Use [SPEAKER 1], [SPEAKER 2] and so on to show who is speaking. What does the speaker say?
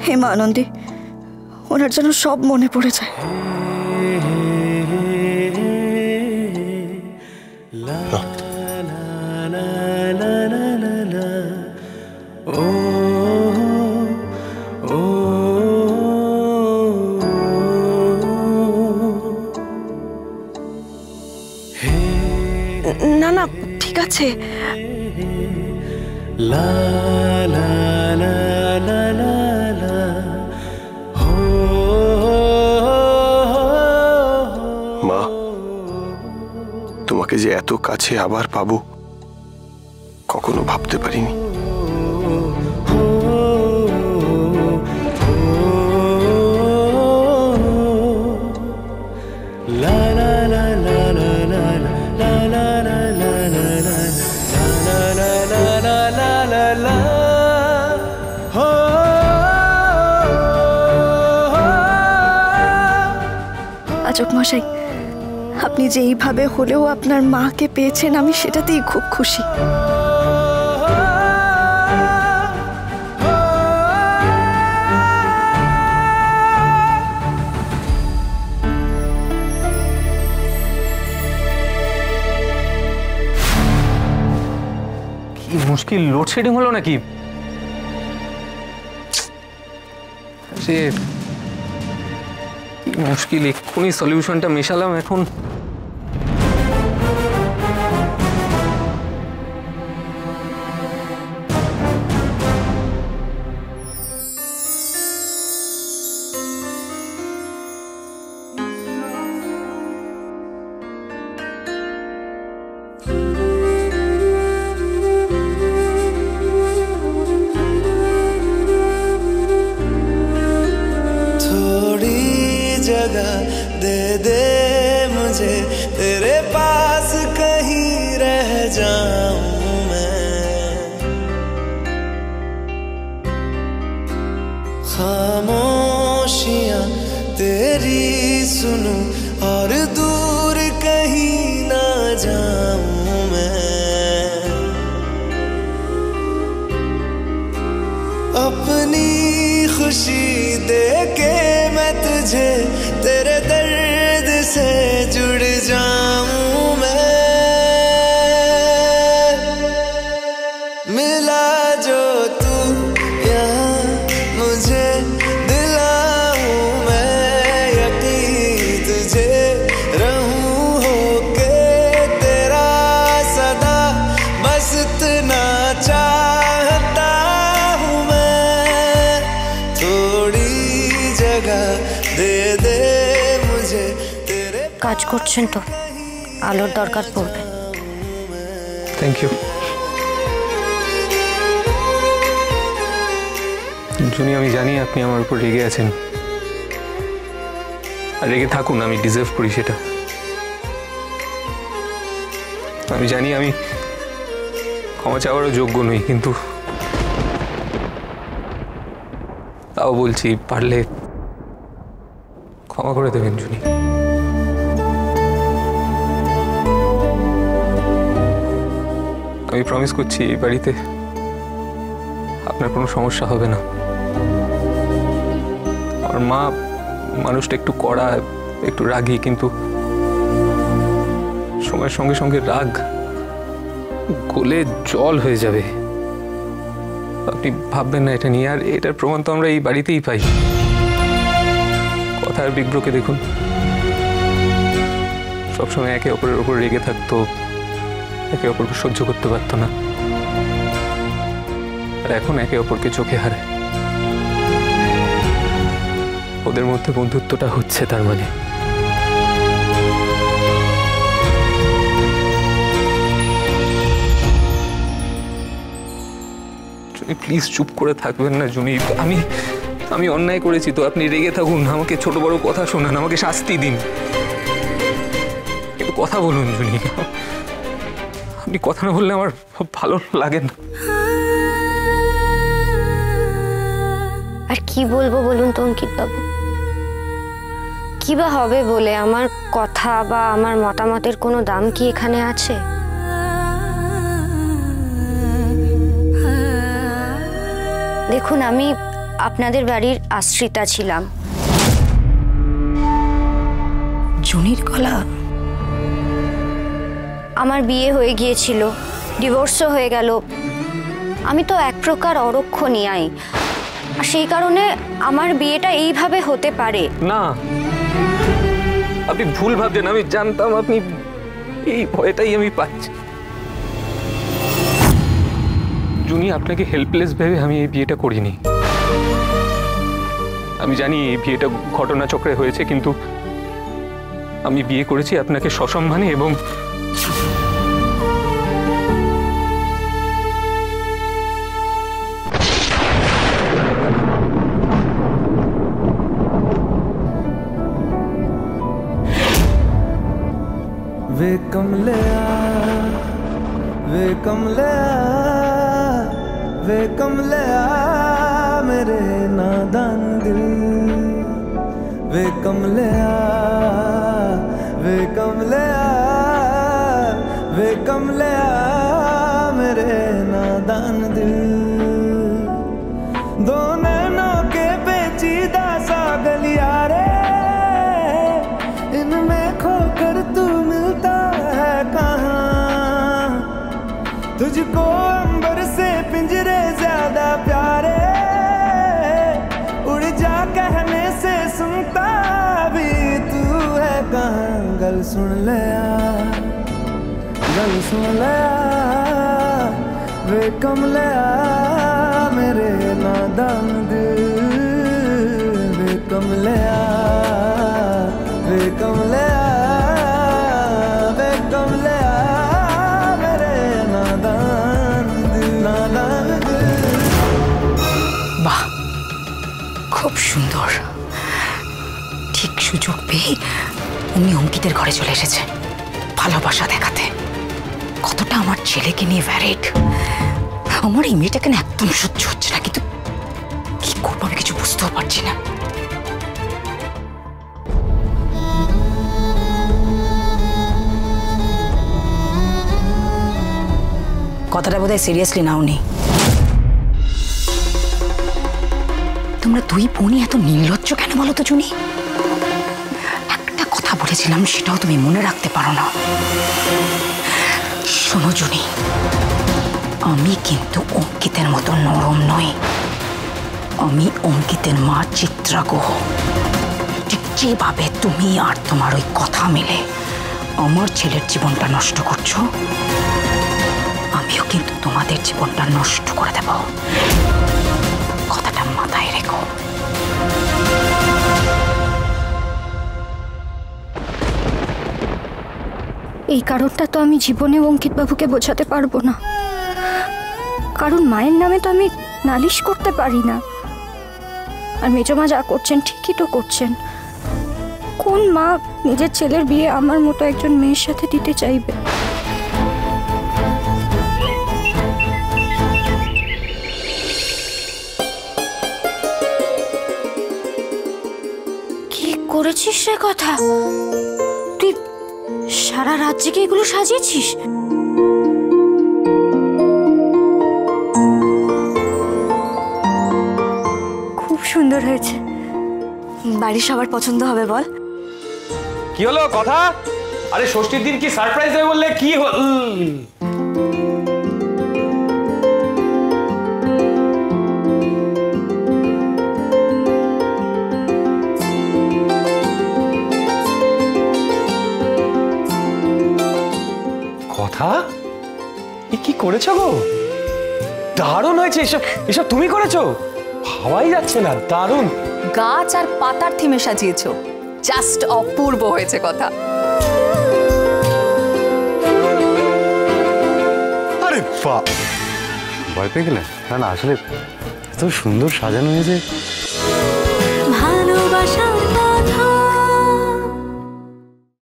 [SPEAKER 1] হে মা আনন্দী, ওনার যেন সব মনে পড়ে যায়। না না, ঠিক আছে।
[SPEAKER 2] মা, তোমাকে যে এত কাছে আবার পাবো কখনো ভাবতে পারিনি।
[SPEAKER 1] আজক মশাই, আপনি যে এইভাবে হলেও আপনার মাকে পেয়েছেন, আমি সেটাতেই খুব খুশি।
[SPEAKER 3] কি মুশকিল, লোডশেডিং হলো নাকি? মুশকিল, এক্ষুনি সলিউশনটা মেশালাম। এখন
[SPEAKER 4] जगह दे दे मुझे, तेरे पास कहीं रह जाऊं मैं। खामोशियां तेरी सुनूं और दूर कहीं ना जाऊं मैं। अपनी खुशी दे के मैं तुझे तेरे दर्द से जुड़ जाऊं मैं। मिला जो तू यहाँ मुझे दिलाऊं मैं यकीन, तुझे रहूं होके तेरा सदा, बस इतना चाहता हूँ मैं। थोड़ी जगह दे दे मुझे तेरे।
[SPEAKER 5] কাজ করছেন তো, আলোর দরকার পড়বে।
[SPEAKER 3] থ্যাংক ইউ জুনি, আমি জানি আপনি আমার উপর রেগে আছেন, আর রেগে থাকুন, আমি ডিজার্ভ করি সেটা। আমি জানি আমি ক্ষমা চাওয়ারও যোগ্য নই, কিন্তু তাও বলছি, পারলে ক্ষমা করে দেবেন জুনি। আমি প্রমিস করছি এই বাড়িতে আপনার কোনো সমস্যা হবে না। আমার মা মানুষটা একটু কড়া, একটু রাগী, কিন্তু সময়ের সঙ্গে সঙ্গে রাগ গলে জল হয়ে যাবে। আপনি ভাববেন না এটা নিয়ে, আর এটার প্রমাণ তো আমরা এই বাড়িতেই পাই। কথার বিগ্রহকে দেখুন, সবসময় একে অপরের উপর রেগে থাকতো, একে অপরকে সহ্য করতে পারতো না, আর এখন একে অপরকে চোখে হারায়। ওদের মধ্যে বন্ধুত্বটা হচ্ছে, তার মানে প্লিজ চুপ করে থাকবেন না জুনি। আমি অন্যায় করেছি তো, আপনি রেগে থাকুন, আমাকে ছোট বড় কথা শোনান, আমাকে শাস্তি দিন, কিন্তু কথা বলুন জুনি। আপনি কথা না বললে আমার ভালো লাগে না।
[SPEAKER 5] আর কি বলবো বলুন তো অঙ্কিত বাবু, কি বা হবে বলে? আমার কথা বা আমার মতামতের কোনো দাম কি এখানে আছে? দেখুন, আপনাদের বাড়ির আশ্রিতা ছিলাম।
[SPEAKER 6] জুনির গলা?
[SPEAKER 5] আমার বিয়ে হয়ে গিয়েছিল, ডিভোর্সও হয়ে গেল। আমি তো এক প্রকার অরক্ষণীয়াই, আর সেই কারণে আমার বিয়েটা এইভাবে হতে পারে
[SPEAKER 3] না, আপনি ভুল ভাবছেন। আমি জানতাম আপনি, এই ভয়টাই আমি পাচ্ছি। জুনি, আপনাকে হেল্পলেস ভেবে আমি এই বিয়েটা করিনি। আমি জানি এই বিয়েটা ঘটনাচক্রে হয়েছে, কিন্তু আমি বিয়ে করেছি আপনাকে সসম্মানে এবং
[SPEAKER 4] वे कमलिया वे कमलिया वे कमलिया मेरे नादान दिल वे कमलिया वे कमलिया वे कमलिया मेरे नादान दिल दो नैनों के पेचीदा सा गलिया रे इनमें खोकर तू मिलता है कहाँ तुझको अंबर से पिंजरे ज्यादा प्यारे उड़ जा कहने से सुनता भी तू है कहाँ गल सुन ले वे कमलिया मेरे नादान दिल वे कमलिया वे कमलिया वे कमलिया मेरे नादान दिल नादान दिल।
[SPEAKER 6] বাহ, খুব সুন্দর। ঠিক সুযোগ পেয়ে উনি অঙ্কিতের ঘরে চলে এসেছে ভালোবাসা দেখাতে। কতটা আমার ছেলেকে নিয়ে ভ্যারিড। আমার এই মেয়েটাকে না একদম সহ্য হচ্ছে না, কিন্তু কি করবো আমি কিছু বুঝতেও পারছি না। কথাটা বোধহয় সিরিয়াসলি নাওনি। তোমরা দুই বোনই এত নির্লজ্জ কেন বলো তো জুনি? একটা কথা বলেছিলাম, সেটাও তুমি মনে রাখতে পারো না। শোনো জুনি, আমি কিন্তু অঙ্কিতের মতো নরম নই। আমি অঙ্কিতের মা চিত্রা গুহ। ঠিক যেভাবে তুমি আর তোমার ওই কথা মিলে আমার ছেলের জীবনটা নষ্ট করছো, আমিও কিন্তু তোমাদের জীবনটা নষ্ট করে দেব। কথাটা মাথায় রেখো।
[SPEAKER 1] এই কারণটা তো আমি জীবনে অঙ্কিত বাবুকে বোঝাতে পারবো না, কারণ মায়ের নামে তো আমি নালিশ করতে পারি না। আর মেজমা যা করছেন ঠিকই তো করছেন। কোন মা নিজের ছেলের বিয়ে আমার মতো একজন মেয়ের সাথে দিতে চাইবে?
[SPEAKER 5] কি করেছিস রে কথা? তুই সারা রাত জেগে এগুলো সাজিয়েছিস?
[SPEAKER 1] খুব সুন্দর হয়েছে। বাড়ির সবার পছন্দ হবে বল?
[SPEAKER 7] কি হলো কথা? আরে ষষ্ঠীর দিন কি সারপ্রাইজ দেবে বললে? কি হল? কথা কি করেছো গো? দারুণ হয়েছে। এসব এসব তুমি করেছো? ভাবাই যাচ্ছে না। দারুণ।
[SPEAKER 6] গাছ আর পাতার থিমে সাজিয়েছো, জাস্ট অপূর্ব হয়েছে কথা।
[SPEAKER 8] আরে বাহ, ভয় পেয়ে গেলে? না না, আসলে এত সুন্দর সাজানো হয়েছে।
[SPEAKER 1] ভালোবাসা